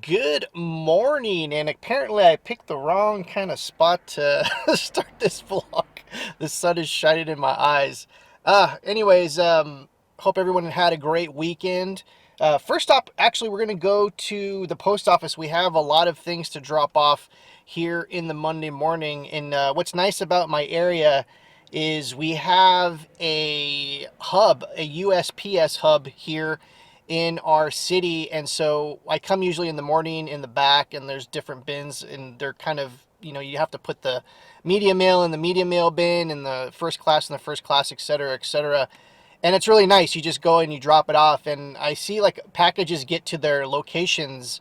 Good morning, and apparently I picked the wrong kind of spot to start this vlog. The sun is shining in my eyes. Hope everyone had a great weekend. First up, actually, we're going to go to the post office. We have a lot of things to drop off here in the Monday morning, and what's nice about my area is we have a hub, a USPS hub here in our city, and so I come usually in the morning in the back, and there's different bins, and they're kind of, you have to put the media mail in the media mail bin, and the first class in the first class, etc., etc. And it's really nice. You just go and you drop it off, and I see like packages get to their locations,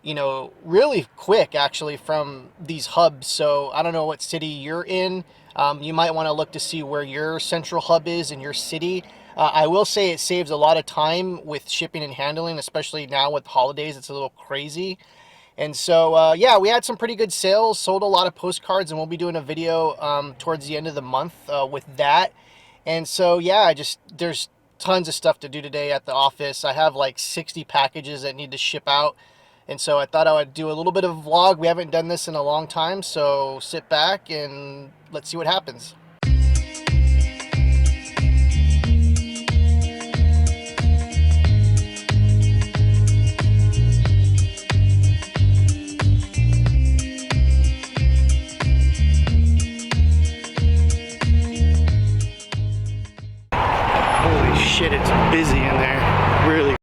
really quick actually from these hubs. So I don't know what city you're in. You might want to look to see where your central hub is in your city. I will say it saves a lot of time with shipping and handling, especially now with holidays. It's a little crazy. And so, yeah, we had some pretty good sales, sold a lot of postcards, and we'll be doing a video towards the end of the month with that. And so, yeah, there's tons of stuff to do today at the office. I have like 60 packages that need to ship out. And so I thought I would do a little bit of a vlog. We haven't done this in a long time, so sit back and let's see what happens. Holy shit, it's busy in there. Really.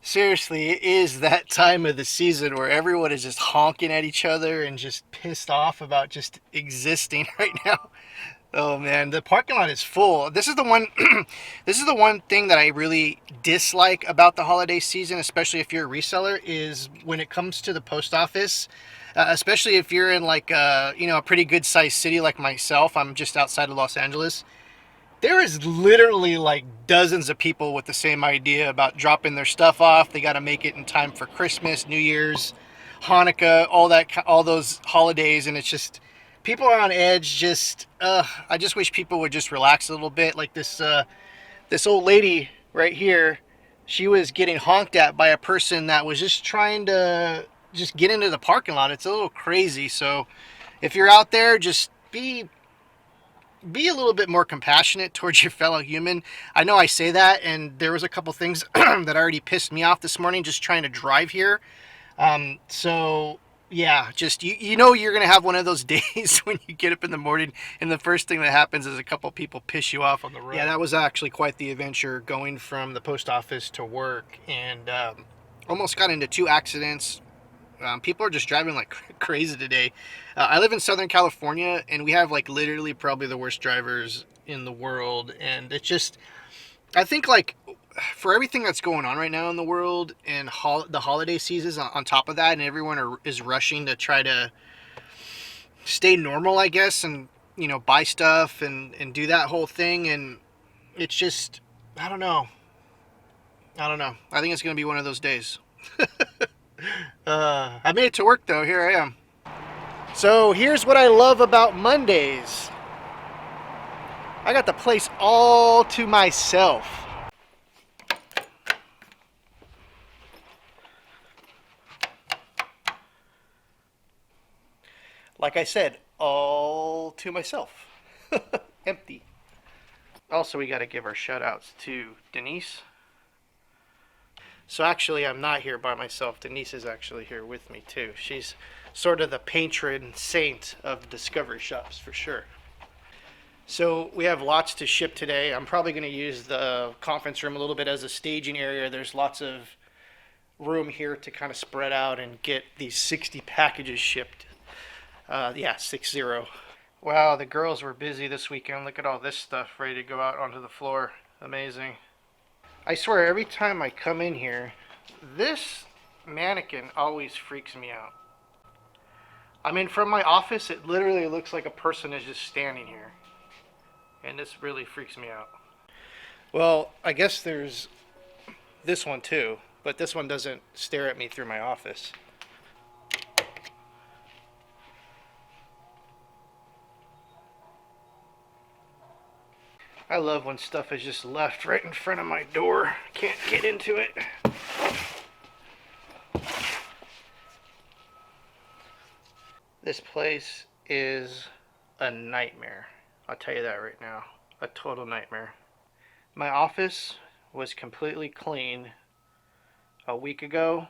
Seriously, it is that time of the season where everyone is just honking at each other and just pissed off about just existing right now. Oh man, the parking lot is full. This is the one this is the one thing that I really dislike about the holiday season, especially if you're a reseller, is when it comes to the post office, especially if you're in like a pretty good sized city like myself. I'm just outside of Los Angeles. There is literally like dozens of people with the same idea about dropping their stuff off. They got to make it in time for Christmas, New Year's, Hanukkah, all those holidays, and it's just people are on edge. I just wish people would just relax a little bit. Like this old lady right here, she was getting honked at by a person that was just trying to just get into the parking lot. It's a little crazy. So if you're out there, just be a little bit more compassionate towards your fellow human. I know I say that, and there was a couple things that already pissed me off this morning just trying to drive here. So yeah, just you're gonna have one of those days when you get up in the morning and the first thing that happens is a couple people piss you off on the road. Yeah, that was actually quite the adventure going from the post office to work, and almost got into 2 accidents. People are just driving like crazy today. I live in Southern California, and we have like literally probably the worst drivers in the world. And it's just, I think like for everything that's going on right now in the world and the holiday seasons on top of that, and everyone is rushing to try to stay normal, I guess, and buy stuff and do that whole thing. And it's just, I don't know. I think it's going to be one of those days. I made it to work though. Here I am. So here's what I love about Mondays. I got the place all to myself. Like I said, all to myself. Empty. Also, we got to give our shout outs to Denise. So actually, I'm not here by myself. Denise is actually here with me too. She's sort of the patron saint of Discovery Shops for sure. So we have lots to ship today. I'm probably going to use the conference room a little bit as a staging area. There's lots of room here to kind of spread out and get these 60 packages shipped. Yeah, 60. Wow, the girls were busy this weekend. Look at all this stuff ready to go out onto the floor. Amazing. I swear, every time I come in here, this mannequin always freaks me out. I mean, from my office, it literally looks like a person is just standing here. And this really freaks me out. Well, I guess there's this one too, but this one doesn't stare at me through my office. I love when stuff is just left right in front of my door. Can't get into it. This place is a nightmare. I'll tell you that right now. A total nightmare. My office was completely clean a week ago,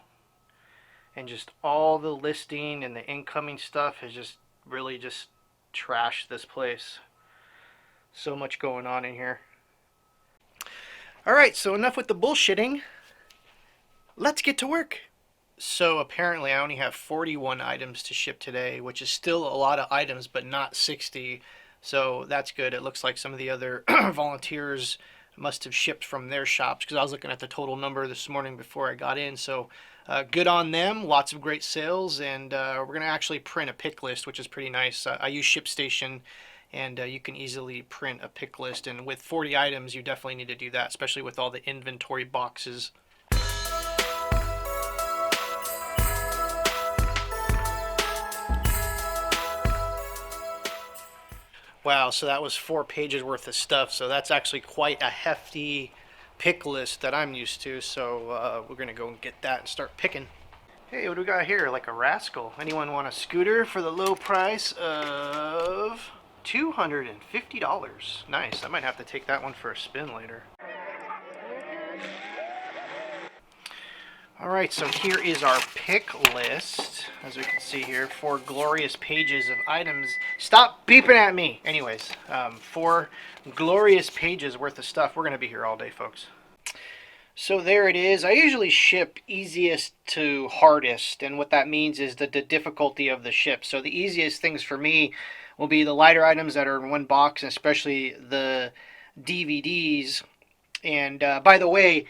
and just all the listing and the incoming stuff has just really just trashed this place. So much going on in here. All right, so enough with the bullshitting. Let's get to work. So apparently I only have 41 items to ship today, which is still a lot of items, but not 60. So that's good. It looks like some of the other volunteers must have shipped from their shops, because I was looking at the total number this morning before I got in. So good on them. Lots of great sales, and we're going to actually print a pick list, which is pretty nice. I use ShipStation, and you can easily print a pick list. And with 40 items, you definitely need to do that, especially with all the inventory boxes. Wow, so that was 4 pages worth of stuff. So that's actually quite a hefty pick list that I'm used to. So we're going to go and get that and start picking. Hey, what do we got here? Like a rascal. Anyone want a scooter for the low price of $250? Nice. I might have to take that one for a spin later. Alright, so here is our pick list. As we can see here, 4 glorious pages of items. Stop beeping at me! Anyways, 4 glorious pages worth of stuff. We're going to be here all day, folks. So there it is. I usually ship easiest to hardest, and what that means is the difficulty of the ship. So the easiest things for me will be the lighter items that are in one box, and especially the DVDs. And by the way,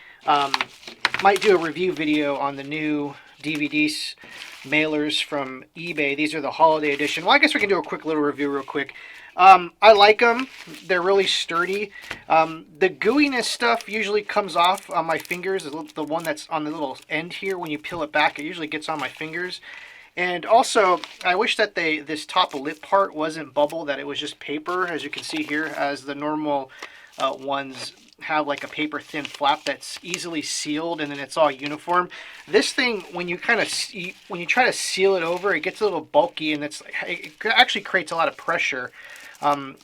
might do a review video on the new DVDs mailers from eBay. These are the holiday edition. Well, I guess we can do a quick little review real quick. I like them. They're really sturdy. The gooiness stuff usually comes off on my fingers. The one that's on the little end here, when you peel it back, it usually gets on my fingers. And also, I wish that this top lip part wasn't bubble, that it was just paper, as you can see here, as the normal ones have like a paper thin flap that's easily sealed, and then it's all uniform. This thing, when you try to seal it over, it gets a little bulky, and it actually creates a lot of pressure on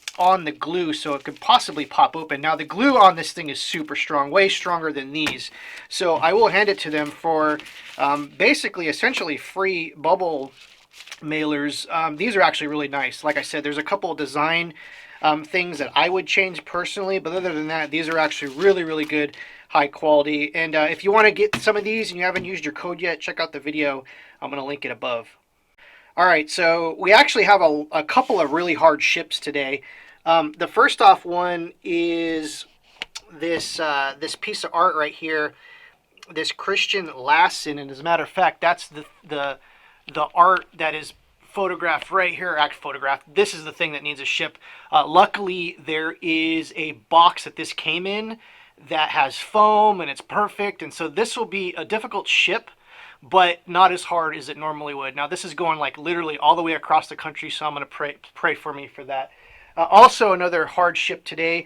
the glue, so it could possibly pop open. Now the glue on this thing is super strong, way stronger than these, so I will hand it to them for basically essentially free bubble mailers. These are actually really nice. Like I said, there's a couple of design things that I would change personally, but other than that, these are actually really, really good, high quality. And if you want to get some of these and you haven't used your code yet, check out the video. I'm going to link it above. All right, so we actually have a couple of really hard ships today. The first off one is this piece of art right here, this Christian Lassen, and as a matter of fact, that's the art that is photographed right here. This is the thing that needs a ship. Luckily, there is a box that this came in that has foam, and it's perfect, and so this will be a difficult ship, but not as hard as it normally would. Now this is going like literally all the way across the country, so I'm going to pray for me for that. Also another hard ship today.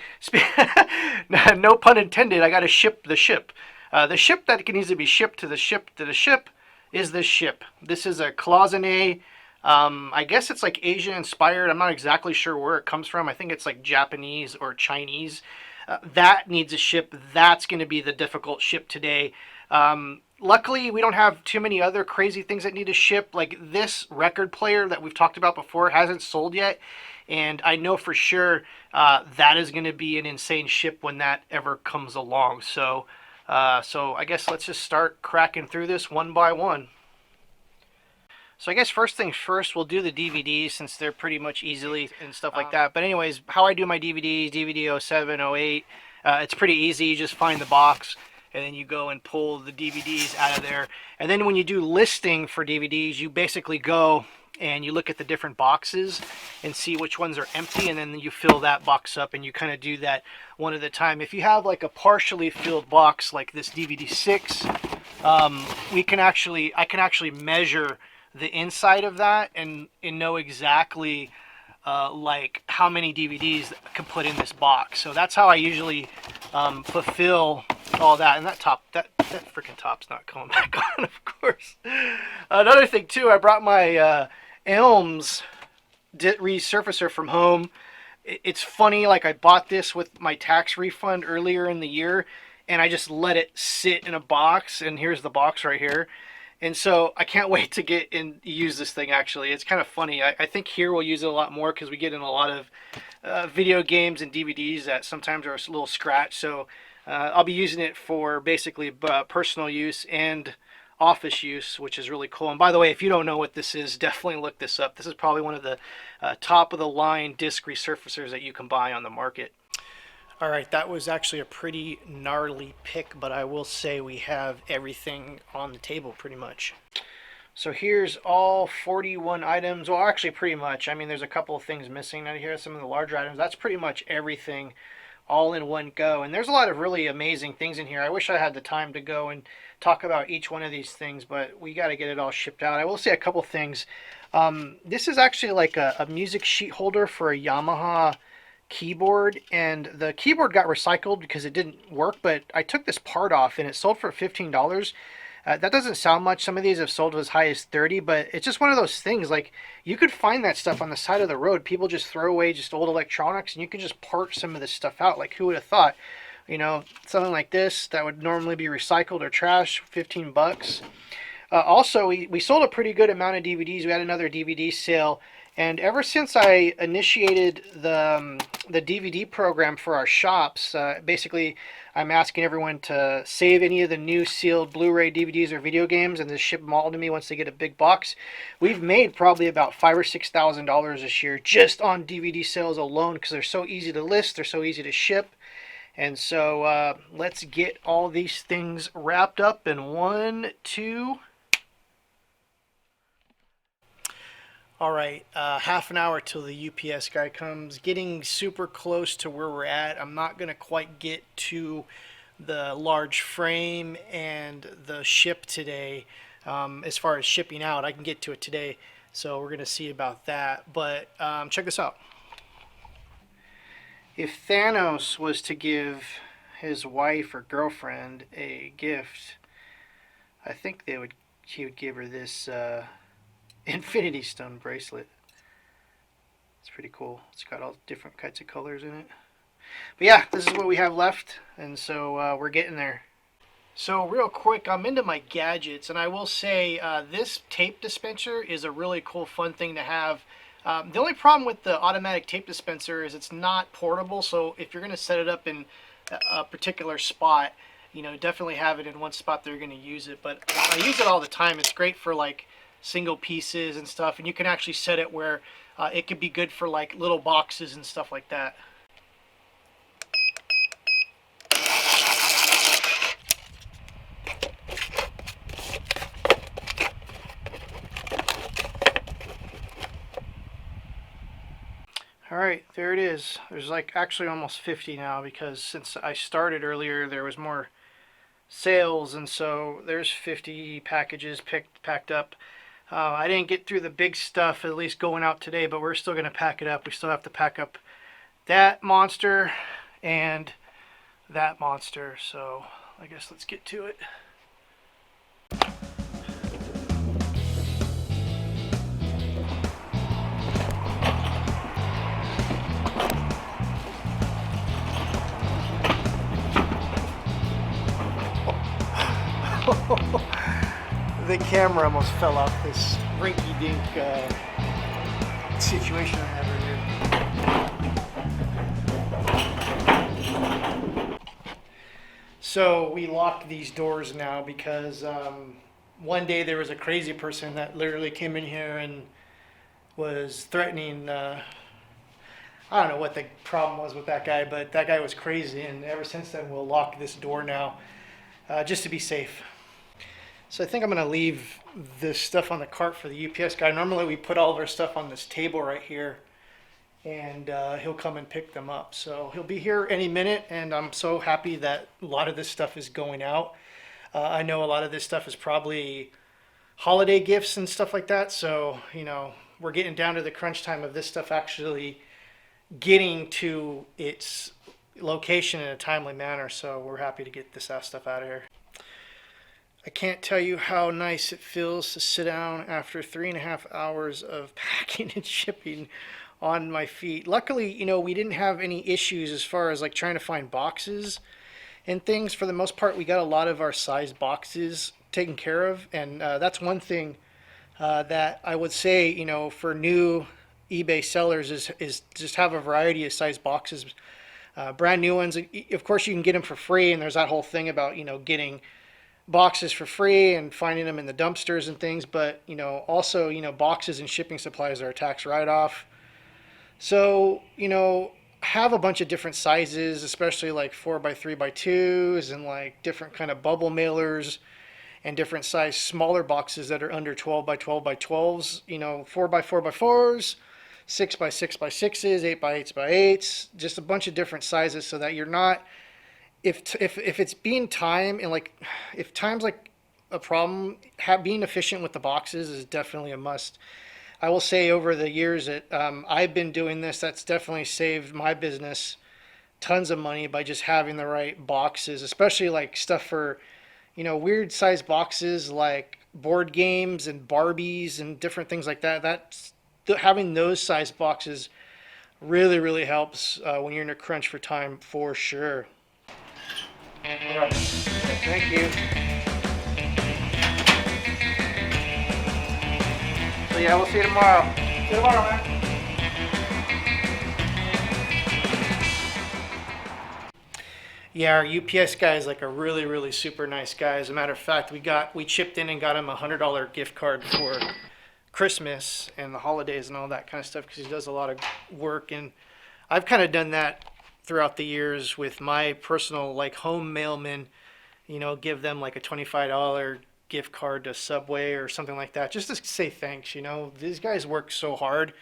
No pun intended. I got to ship the ship. The ship that needs to be shipped to the ship is this ship. This is a cloisonne. I guess it's like Asian inspired. I'm not exactly sure where it comes from. I think it's like Japanese or Chinese. That needs a ship. That's going to be the difficult ship today. Luckily, we don't have too many other crazy things that need to ship. Like this record player that we've talked about before hasn't sold yet. And I know for sure that is going to be an insane ship when that ever comes along. So I guess let's just start cracking through this one by one. So I guess first things first, we'll do the DVDs since they're pretty much easily and stuff like that. But anyways, how I do my DVDs, DVD 07, 08, it's pretty easy. You just find the box, and then you go and pull the DVDs out of there. And then when you do listing for DVDs, you basically go and you look at the different boxes and see which ones are empty, and then you fill that box up, and you kind of do that one at a time. If you have like a partially filled box like this DVD 6, I can actually measure the inside of that and know exactly like how many DVDs I can put in this box. So that's how I usually fulfill all that. And that freaking top's not coming back on, of course. Another thing too, I brought my Elms resurfacer from home. It's funny, like I bought this with my tax refund earlier in the year, and I just let it sit in a box, and here's the box right here. And so I can't wait to get and use this thing. Actually, it's kind of funny. I think here we'll use it a lot more because we get in a lot of video games and DVDs that sometimes are a little scratched. So I'll be using it for basically personal use and office use, which is really cool. And by the way, if you don't know what this is, definitely look this up. This is probably one of the top of the line disc resurfacers that you can buy on the market. All right, that was actually a pretty gnarly pick, but I will say we have everything on the table pretty much. So here's all 41 items. Well, actually pretty much. I mean, there's a couple of things missing out here, some of the larger items. That's pretty much everything all in one go. And there's a lot of really amazing things in here. I wish I had the time to go and talk about each one of these things, but we got to get it all shipped out. I will say a couple things. This is actually like a music sheet holder for a Yamaha keyboard, and the keyboard got recycled because it didn't work, but I took this part off and it sold for $15. That doesn't sound much. Some of these have sold as high as 30, but it's just one of those things. Like, you could find that stuff on the side of the road. People just throw away just old electronics, and you can just part some of this stuff out. Like, who would have thought? You know, something like this that would normally be recycled or trash, 15 bucks. Also, we sold a pretty good amount of DVDs. We had another DVD sale. And ever since I initiated the DVD program for our shops, basically I'm asking everyone to save any of the new sealed Blu-ray DVDs or video games and just ship them all to me once they get a big box. We've made probably about $5,000 or $6,000 this year just on DVD sales alone because they're so easy to list, they're so easy to ship. And so let's get all these things wrapped up in 1, 2. All right, half an hour till the UPS guy comes. Getting super close to where we're at. I'm not going to quite get to the large frame and the ship today. As far as shipping out, I can get to it today. So we're going to see about that. But check this out. If Thanos was to give his wife or girlfriend a gift, I think he would give her this Infinity Stone bracelet. It's pretty cool. It's got all different kinds of colors in it. But yeah, this is what we have left, and so we're getting there. So real quick, I'm into my gadgets, and I will say this tape dispenser is a really cool, fun thing to have. The only problem with the automatic tape dispenser is it's not portable, so if you're going to set it up in a particular spot, you know, definitely have it in one spot that you're going to use it. But I use it all the time. It's great for like single pieces and stuff, and you can actually set it where it could be good for like little boxes and stuff like that. All right, there it is. There's like actually almost 50 now because since I started earlier there was more sales, and so there's 50 packages packed up. I didn't get through the big stuff, at least going out today, but we're still going to pack it up. We still have to pack up that monster and that monster. So I guess let's get to it. The camera almost fell off this rinky-dink situation I have right here. So we locked these doors now because one day there was a crazy person that literally came in here and was threatening. I don't know what the problem was with that guy, but that guy was crazy, and ever since then we'll lock this door now just to be safe. So I think I'm going to leave this stuff on the cart for the UPS guy. Normally we put all of our stuff on this table right here, and he'll come and pick them up. So he'll be here any minute, and I'm so happy that a lot of this stuff is going out. I know a lot of this stuff is probably holiday gifts and stuff like that. So, you know, we're getting down to the crunch time of this stuff actually getting to its location in a timely manner. So we're happy to get this stuff out of here. I can't tell you how nice it feels to sit down after 3.5 hours of packing and shipping on my feet. Luckily, we didn't have any issues as far as like trying to find boxes and things. For the most part, we got a lot of our size boxes taken care of, and that's one thing that I would say, for new eBay sellers is just have a variety of size boxes, brand new ones. Of course, you can get them for free, and there's that whole thing about getting boxes for free and finding them in the dumpsters and things. But also boxes and shipping supplies are a tax write-off. So have a bunch of different sizes, especially like 4x3x2s and like different kind of bubble mailers and different size smaller boxes that are under 12x12x12s, 4x4x4s, 6x6x6s, 8x8x8s, just a bunch of different sizes so that you're not, if it's being time and like, if time's like a problem, being efficient with the boxes is definitely a must. I will say over the years that I've been doing this, that's definitely saved my business tons of money by just having the right boxes, especially like stuff for weird size boxes like board games and Barbies and different things like that. Having those size boxes really, really helps when you're in a crunch for time, for sure. Thank you. So yeah, we'll see you tomorrow. See you tomorrow, man. Yeah, our UPS guy is like a really, really super nice guy. As a matter of fact, we chipped in and got him a $100 gift card for Christmas and the holidays and all that kind of stuff because he does a lot of work. And I've kind of done that throughout the years with my personal like home mailman. Give them like a $25 gift card to Subway or something like that, just to say thanks. These guys work so hard,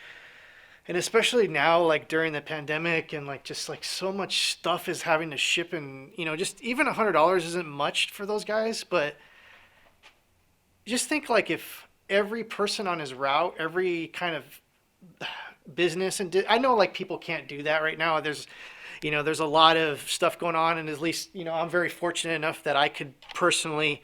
and especially now, like during the pandemic, and like just like so much stuff is having to ship, and just even $100 isn't much for those guys. But just think like if every person on his route, every kind of business, and I know like people can't do that right now. There's a lot of stuff going on, and at least I'm very fortunate enough that I could personally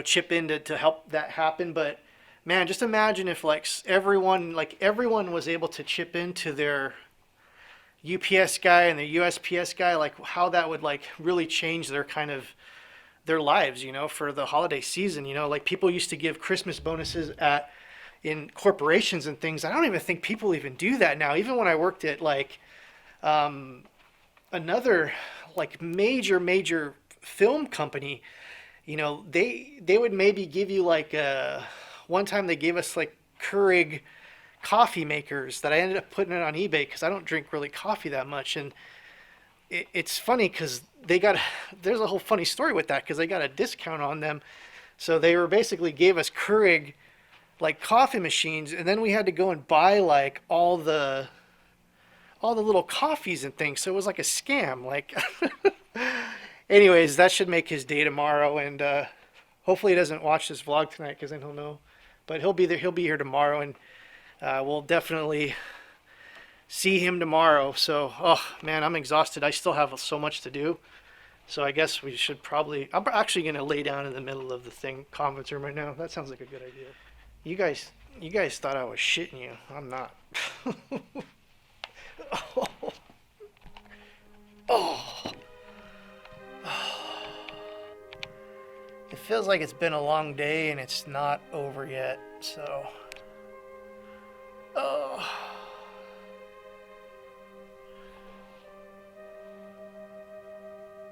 chip in to help that happen. But man, just imagine if like everyone was able to chip into their UPS guy and their USPS guy, like how that would like really change their lives, for the holiday season. Like people used to give Christmas bonuses in corporations and things. I don't even think people even do that now. Even when I worked at like another like major film company, they would maybe give you like one time they gave us like Keurig coffee makers that I ended up putting it on eBay because I don't drink really coffee that much. And it's funny because there's a whole funny story with that because they got a discount on them. So they were basically gave us Keurig like coffee machines, and then we had to go and buy like all the little coffees and things. So it was like a scam. Like, anyways, that should make his day tomorrow. And hopefully he doesn't watch this vlog tonight because then he'll know. But he'll be there. He'll be here tomorrow, and we'll definitely see him tomorrow. So, oh man, I'm exhausted. I still have so much to do. So I guess we should probably. I'm actually gonna lay down in the middle of the conference room right now. That sounds like a good idea. You guys thought I was shitting you. I'm not. Oh. Oh. It feels like it's been a long day and it's not over yet, so. Oh.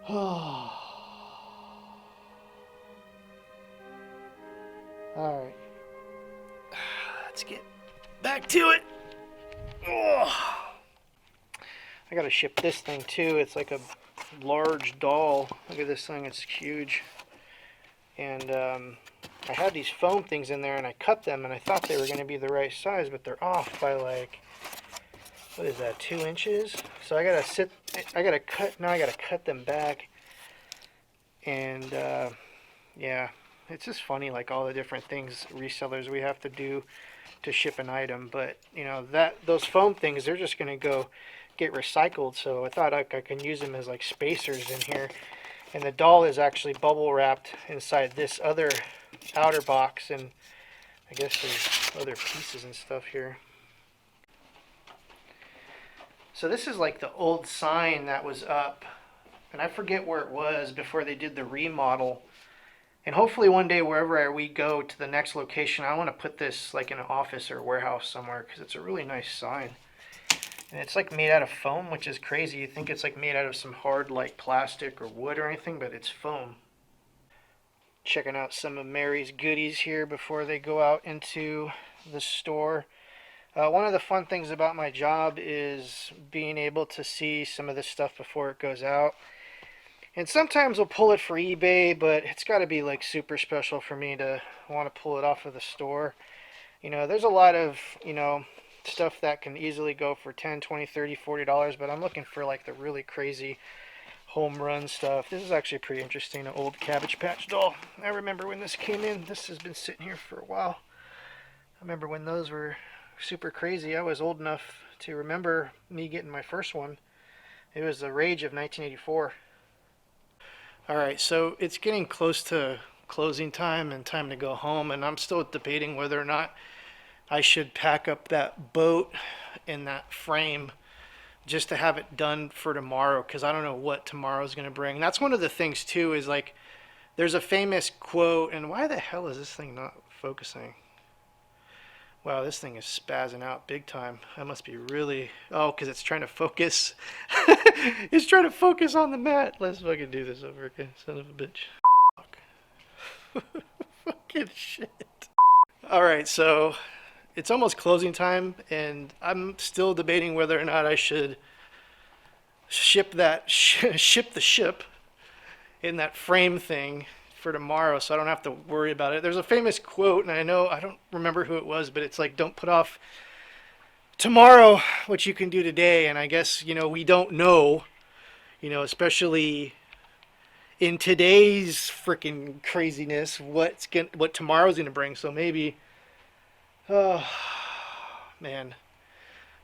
Oh. All right. Let's get back to it. Oh. I gotta ship this thing too. It's like a large doll. Look at this thing, it's huge. And I had these foam things in there and I cut them and I thought they were gonna be the right size, but they're off by like, what is that, 2 inches? So I gotta cut them back. And yeah, it's just funny, like all the different things resellers we have to do to ship an item. But those foam things, they're just gonna go get recycled. So I thought I can use them as like spacers in here. And the doll is actually bubble wrapped inside this other outer box, and I guess there's other pieces and stuff here. So this is like the old sign that was up, and I forget where it was before they did the remodel. And hopefully one day, wherever we go to the next location, I want to put this like in an office or warehouse somewhere, because it's a really nice sign. And it's like made out of foam, which is crazy. You think it's like made out of some hard like plastic or wood or anything, but it's foam. Checking out some of Mary's goodies here before they go out into the store. One of the fun things about my job is being able to see some of this stuff before it goes out. And sometimes we'll pull it for eBay, but it's got to be like super special for me to want to pull it off of the store. You know, there's a lot of, you know, stuff that can easily go for $10, $20, $30, $40, but I'm looking for like the really crazy home run stuff. This is actually pretty interesting, an old Cabbage Patch doll. I remember when this came in. This has been sitting here for a while. I remember when those were super crazy. I was old enough to remember me getting my first one. It was the rage of 1984. Alright, so it's getting close to closing time and time to go home, and I'm still debating whether or not I should pack up that boat and that frame just to have it done for tomorrow, because I don't know what tomorrow's going to bring. And that's one of the things too, is like there's a famous quote, and why the hell is this thing not focusing? Wow, this thing is spazzing out big time. I must be really... Oh, because it's trying to focus. It's trying to focus on the mat. Let's fucking do this over again, son of a bitch. Fuck. Fucking shit. Alright, so it's almost closing time, and I'm still debating whether or not I should ship the ship in that frame thing for tomorrow, so I don't have to worry about it. There's a famous quote, and I don't remember who it was, but it's like, don't put off tomorrow what you can do today. And I guess, you know, we don't know, you know, especially in today's freaking craziness, what tomorrow's gonna bring. So maybe, oh man,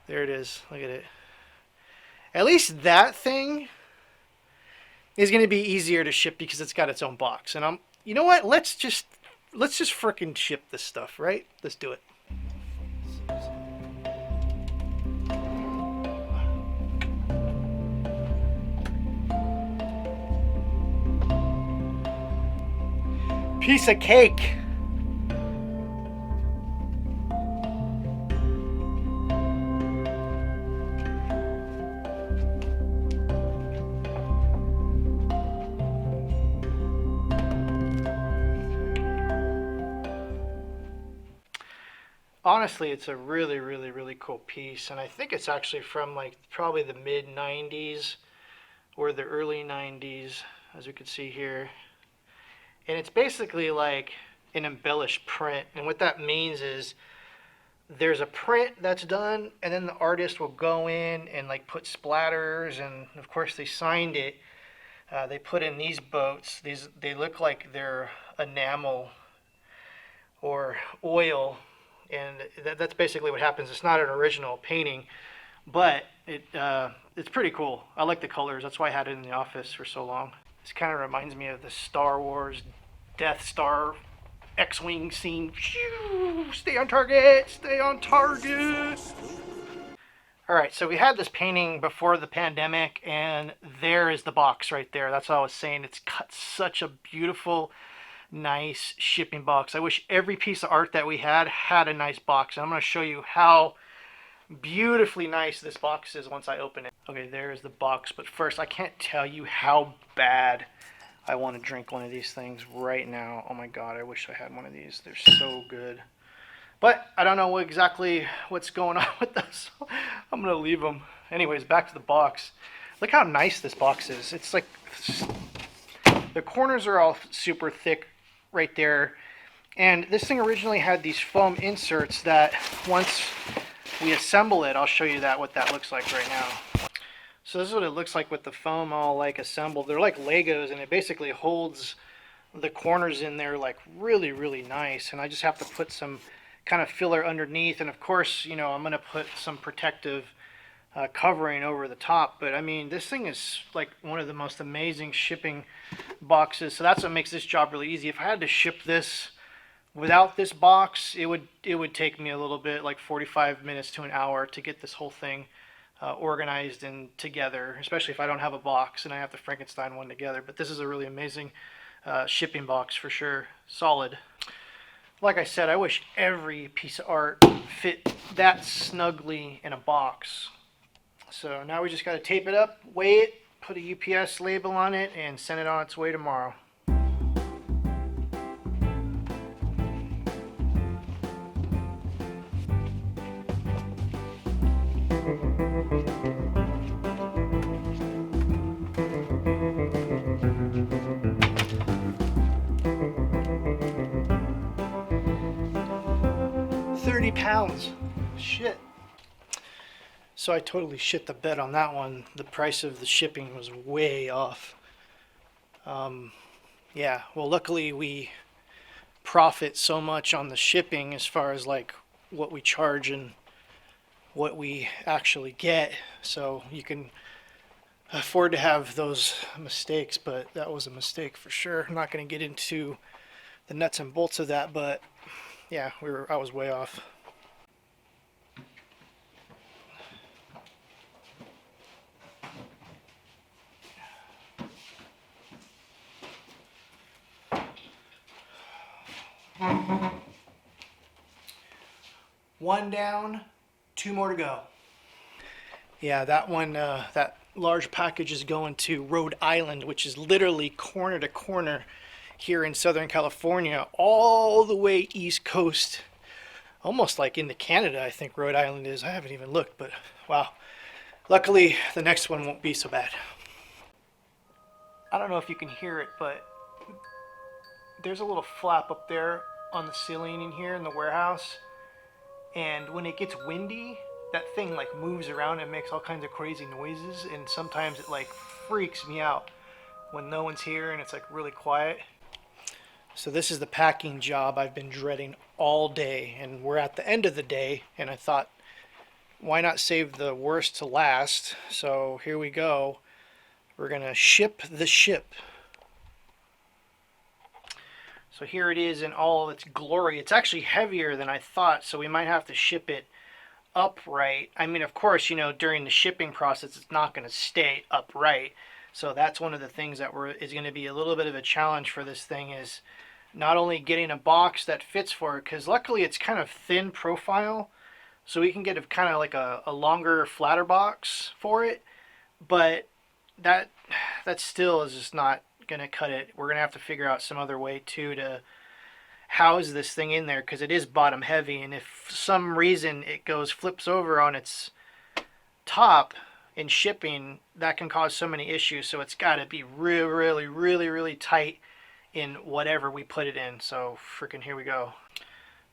there it is. Look at it. At least that thing is going to be easier to ship because it's got its own box. And you know what? Let's just frickin' ship this stuff, right? Let's do it. Piece of cake. Honestly, it's a really, really, really cool piece, and I think it's actually from like probably the mid 90s or the early 90s, as we can see here. And it's basically like an embellished print, and what that means is there's a print that's done, and then the artist will go in and like put splatters, and of course they signed it. They put in these boats. They look like they're enamel or oil. And that's basically what happens. It's not an original painting, but it's pretty cool. I like the colors. That's why I had it in the office for so long. This kind of reminds me of the Star Wars Death Star X-Wing scene. Stay on target! Stay on target! Alright, so we had this painting before the pandemic, and there is the box right there. That's what I was saying. It's cut such a beautiful, nice shipping box. I wish every piece of art that we had a nice box, and I'm going to show you how beautifully nice this box is once I open it. Okay, there's the box, but first I can't tell you how bad I want to drink one of these things right now. Oh my god, I wish I had one of these. They're so good, but I don't know exactly what's going on with those, so I'm going to leave them. Anyways, back to the box. Look how nice this box is. It's like the corners are all super thick right there, and this thing originally had these foam inserts that once we assemble it, I'll show you what that looks like right now. So this is what it looks like with the foam all like assembled. They're like Legos, and it basically holds the corners in there like really, really nice. And I just have to put some kind of filler underneath, and of course, you know, I'm going to put some protective covering over the top. But I mean, this thing is like one of the most amazing shipping boxes. So that's what makes this job really easy. If I had to ship this without this box, it would take me a little bit, like 45 minutes to an hour, to get this whole thing organized and together, especially if I don't have a box and I have to Frankenstein one together. But this is a really amazing shipping box for sure. Solid. Like I said, I wish every piece of art fit that snugly in a box. So now we just got to tape it up, weigh it, put a UPS label on it, and send it on its way tomorrow. £30. Shit. So I totally shit the bed on that one. The price of the shipping was way off. Yeah, well, luckily we profit so much on the shipping as far as like what we charge and what we actually get. So you can afford to have those mistakes, but that was a mistake for sure. I'm not going to get into the nuts and bolts of that, but yeah, I was way off. One down, two more to go. Yeah, that one, that large package is going to Rhode Island, which is literally corner to corner here in Southern California, all the way East Coast, almost like into Canada, I think Rhode Island is. I haven't even looked, but wow. Luckily, the next one won't be so bad. I don't know if you can hear it, but there's a little flap up there on the ceiling in here in the warehouse. And when it gets windy, that thing like moves around and makes all kinds of crazy noises. And sometimes it like freaks me out when no one's here and it's like really quiet. So this is the packing job I've been dreading all day. And we're at the end of the day. And I thought, why not save the worst to last? So here we go. We're going to ship the ship. So here it is in all of its glory. It's actually heavier than I thought, so we might have to ship it upright. I mean, of course, you know, during the shipping process, it's not going to stay upright. So that's one of the things that is going to be a little bit of a challenge for this thing, is not only getting a box that fits for it, because luckily it's kind of thin profile, so we can get a kind of like a longer, flatter box for it. But that still is just not going to cut it. We're going to have to figure out some other way too to house this thing in there, because it is bottom heavy, and if for some reason it flips over on its top in shipping, that can cause so many issues. So it's got to be really, really, really tight in whatever we put it in. So freaking here we go.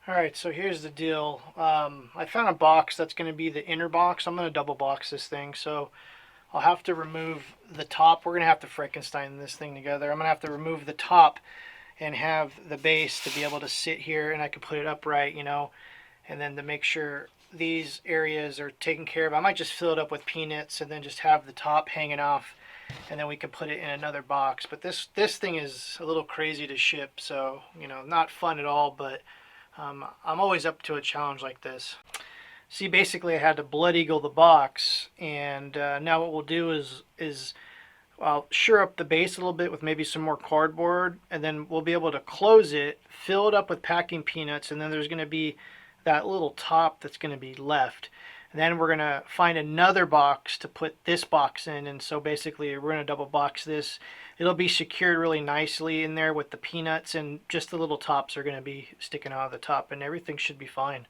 All right, so here's the deal. I found a box that's going to be the inner box. I'm going to double box this thing, so I'll have to remove the top. We're going to have to Frankenstein this thing together. I'm going to have to remove the top and have the base to be able to sit here, and I can put it upright, you know, and then to make sure these areas are taken care of. I might just fill it up with peanuts and then just have the top hanging off, and then we can put it in another box. But this thing is a little crazy to ship, so, you know, not fun at all, but I'm always up to a challenge like this. See, basically I had to Blood Eagle the box, and now what we'll do is I'll sure up the base a little bit with maybe some more cardboard, and then we'll be able to close it, fill it up with packing peanuts, and then there's going to be that little top that's going to be left. And then we're going to find another box to put this box in, and so basically we're going to double box this. It'll be secured really nicely in there with the peanuts, and just the little tops are going to be sticking out of the top, and everything should be fine.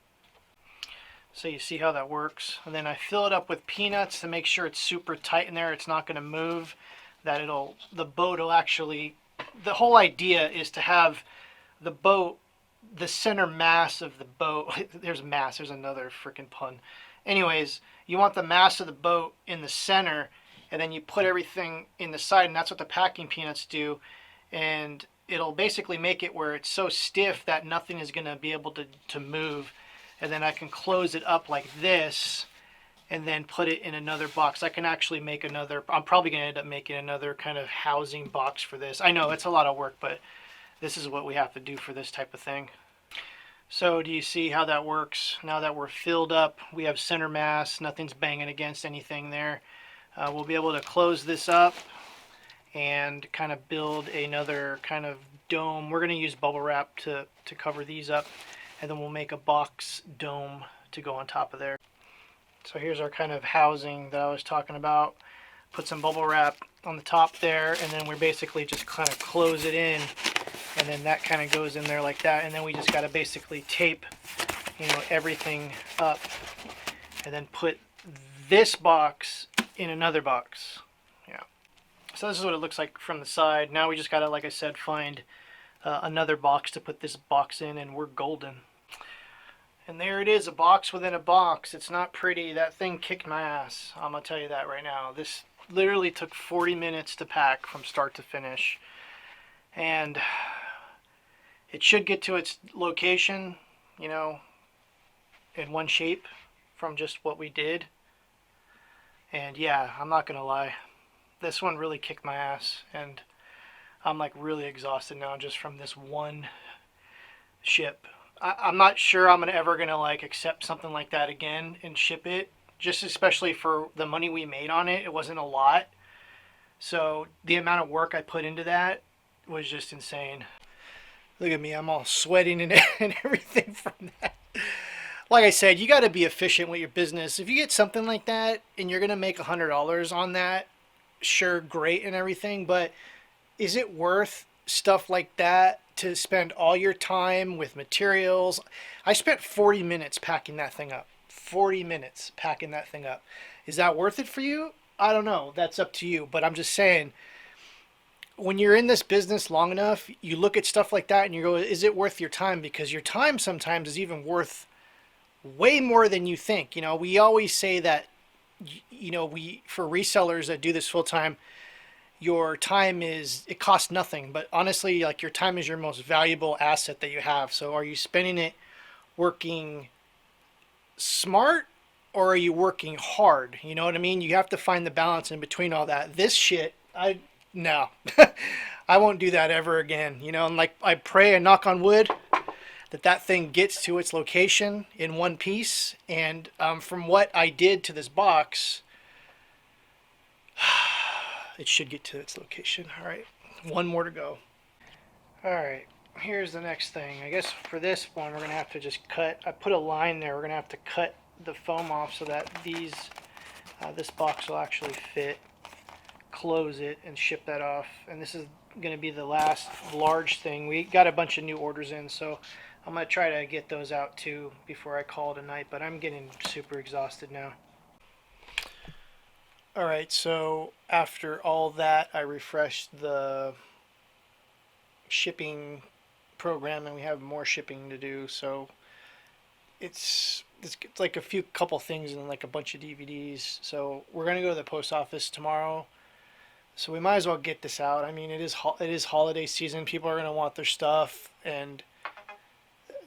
So you see how that works. And then I fill it up with peanuts to make sure it's super tight in there. It's not going to move. That the boat will actually, the whole idea is to have the boat, the center mass of the boat, there's another freaking pun. Anyways, you want the mass of the boat in the center, and then you put everything in the side, and that's what the packing peanuts do. And it'll basically make it where it's so stiff that nothing is going to be able to move. And then I can close it up like this, and then put it in another box. I can actually make another, I'm probably going to end up making another kind of housing box for this. I know it's a lot of work, but this is what we have to do for this type of thing. So do you see how that works? Now that we're filled up, we have center mass, nothing's banging against anything there. We'll be able to close this up and kind of build another kind of dome. We're going to use bubble wrap to cover these up, and then we'll make a box dome to go on top of there. So here's our kind of housing that I was talking about. Put some bubble wrap on the top there, and then we're basically just kind of close it in, and then that kind of goes in there like that, and then we just got to basically tape, you know, everything up, and then put this box in another box. Yeah. So this is what it looks like from the side. Now we just got to, like I said, find another box to put this box in, and we're golden. And there it is, a box within a box. It's not pretty. That thing kicked my ass. I'm going to tell you that right now. This literally took 40 minutes to pack from start to finish. And it should get to its location, you know, in one shape from just what we did. And yeah, I'm not going to lie. This one really kicked my ass. And I'm like really exhausted now just from this one ship. I'm not sure I'm ever going to like accept something like that again and ship it, just especially for the money we made on it. It wasn't a lot. So the amount of work I put into that was just insane. Look at me, I'm all sweating and everything from that. Like I said, you got to be efficient with your business. If you get something like that and you're going to make $100 on that, sure, great and everything, but is it worth stuff like that to spend all your time with materials? I spent 40 minutes packing that thing up. 40 minutes packing that thing up. Is that worth it for you? I don't know. That's up to you. But I'm just saying, when you're in this business long enough, you look at stuff like that and you go, is it worth your time? Because your time sometimes is even worth way more than you think. You know, we always say that, you know, for resellers that do this full time, your time it costs nothing, but honestly, like, your time is your most valuable asset that you have. So are you spending it working smart, or are you working hard? You know what I mean? You have to find the balance in between all that. This shit, no, I won't do that ever again. You know, and like, I pray and knock on wood that thing gets to its location in one piece. And from what I did to this box, it should get to its location. All right, one more to go. All right, here's the next thing. I guess for this one, we're gonna have to just cut. I put a line there. We're gonna have to cut the foam off so that this box will actually fit. Close it and ship that off. And this is gonna be the last large thing. We got a bunch of new orders in, so I'm gonna try to get those out too before I call it a night. But I'm getting super exhausted now. Alright, so after all that, I refreshed the shipping program and we have more shipping to do. So it's like a couple things and like a bunch of DVDs. So we're going to go to the post office tomorrow. So we might as well get this out. I mean, it is holiday season. People are going to want their stuff, and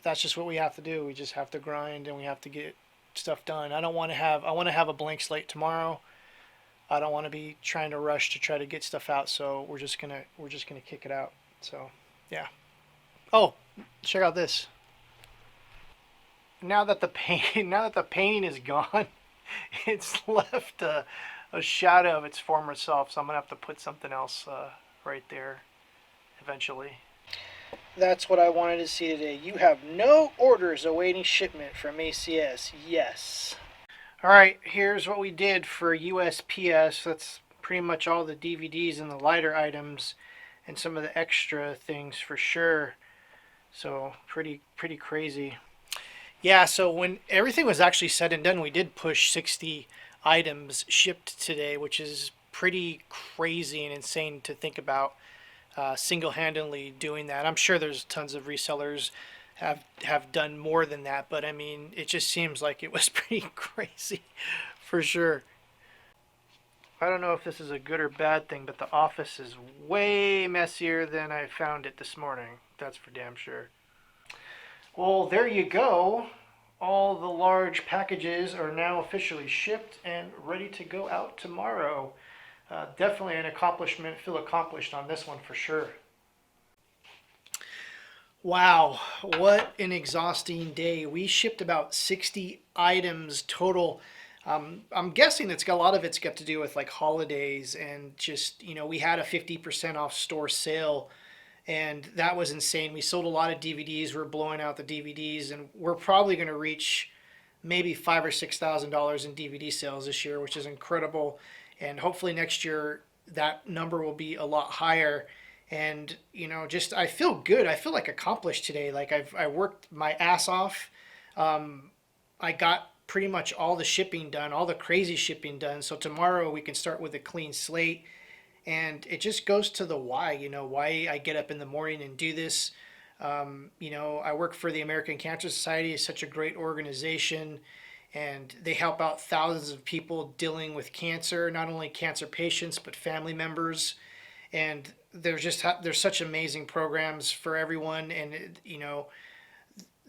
that's just what we have to do. We just have to grind and we have to get stuff done. I want to have a blank slate tomorrow. I don't want to be trying to rush to try to get stuff out, so we're just gonna kick it out. So yeah. Oh, check out this. Now that the painting is gone, it's left a shadow of its former self. So I'm gonna have to put something else right there eventually. That's what I wanted to see today. You have no orders awaiting shipment from ACS. Yes. Alright, here's what we did for USPS. That's pretty much all the DVDs and the lighter items and some of the extra things for sure. So pretty crazy. Yeah, so when everything was actually said and done, we did push 60 items shipped today, which is pretty crazy and insane to think about, single-handedly doing that. I'm sure there's tons of resellers have done more than that, but I mean, it just seems like it was pretty crazy for sure. I don't know if this is a good or bad thing, but the office is way messier than I found it this morning. That's for damn sure. Well, there you go. all the large packages are now officially shipped and ready to go out tomorrow. Definitely an accomplishment. Feel accomplished on this one for sure. Wow, what an exhausting day. We shipped about 60 items total. I'm guessing a lot of it's got to do with like holidays and just, we had a 50% off store sale and that was insane. We sold a lot of DVDs. We're blowing out the DVDs and we're probably going to reach maybe $5,000 or $6,000 in DVD sales this year, which is incredible. And hopefully next year that number will be a lot higher. And just I feel good. I feel like accomplished today. Like I worked my ass off. I got pretty much all the shipping done, all the crazy shipping done. So tomorrow we can start with a clean slate. And it just goes to the why, why I get up in the morning and do this. I work for the American Cancer Society. It's such a great organization, and they help out thousands of people dealing with cancer, not only cancer patients, but family members. And there's such amazing programs for everyone. And,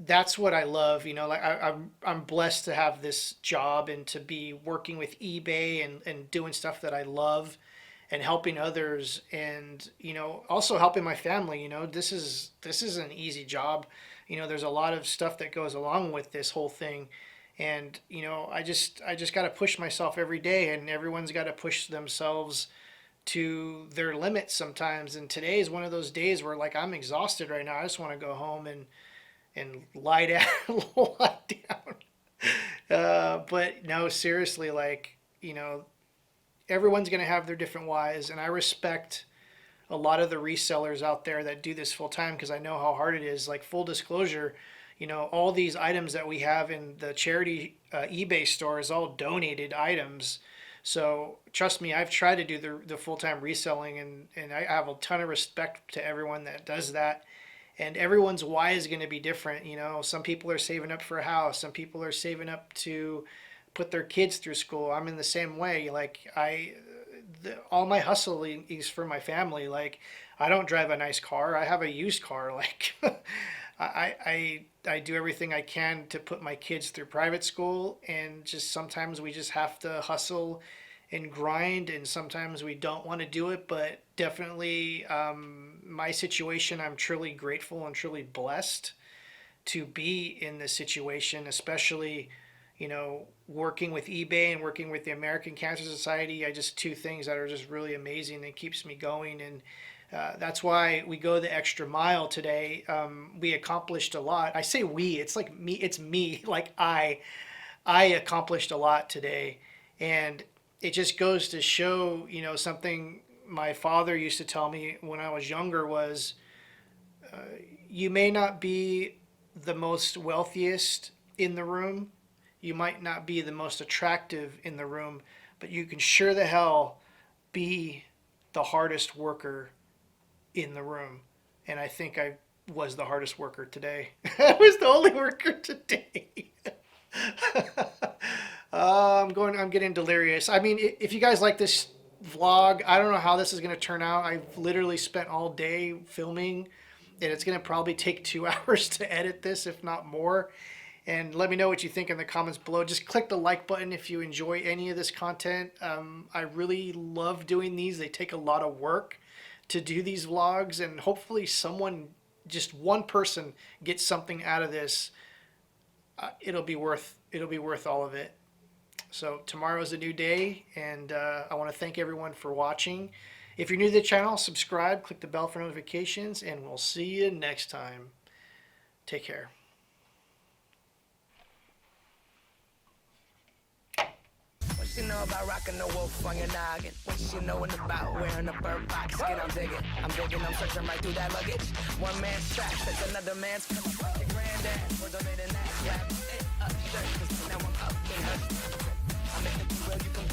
that's what I love. Like I'm blessed to have this job and to be working with eBay and doing stuff that I love and helping others and also helping my family. This is an easy job. There's a lot of stuff that goes along with this whole thing, and I just got to push myself every day, and everyone's got to push themselves to their limits sometimes. And today is one of those days where like I'm exhausted right now. I just want to go home and lie down. Lie down. But no, seriously, like everyone's going to have their different whys, and I respect a lot of the resellers out there that do this full time because I know how hard it is. Like full disclosure, all these items that we have in the charity eBay store is all donated items. So trust me, I've tried to do the full-time reselling, and I have a ton of respect to everyone that does that. And everyone's why is going to be different. Some people are saving up for a house. Some people are saving up to put their kids through school. I'm in the same way. Like all my hustling is for my family. Like I don't drive a nice car. I have a used car. Like I do everything I can to put my kids through private school, and just sometimes we just have to hustle and grind, and sometimes we don't want to do it. But definitely my situation, I'm truly grateful and truly blessed to be in this situation, especially working with eBay and working with the American Cancer Society. Just two things that are just really amazing and keeps me going. And that's why we go the extra mile today. We accomplished a lot. I say we, it's like me, it's me, like I accomplished a lot today. And it just goes to show, something my father used to tell me when I was younger was, you may not be the most wealthiest in the room, you might not be the most attractive in the room, but you can sure the hell be the hardest worker in the room. And I think I was the hardest worker today. I was the only worker today. I'm getting delirious. I mean, if you guys like this vlog, I don't know how this is going to turn out. I've literally spent all day filming, and it's going to probably take 2 hours to edit this, if not more. And let me know what you think in the comments below. Just click the like button if you enjoy any of this content. I really love doing these. They take a lot of work to do these vlogs, and hopefully someone, just one person, gets something out of this. It'll be worth all of it. So tomorrow is a new day, and I want to thank everyone for watching. If you're new to the channel, subscribe, click the bell for notifications, and we'll see you next time. Take care. What you know about rocking the wolf on your noggin? What you knowin' about wearing a bird box skin? I'm digging, I'm searching right through that luggage. One man's trash, that's another man's granddad. We're donating that slap. Now I'm up in her. I'm in the you can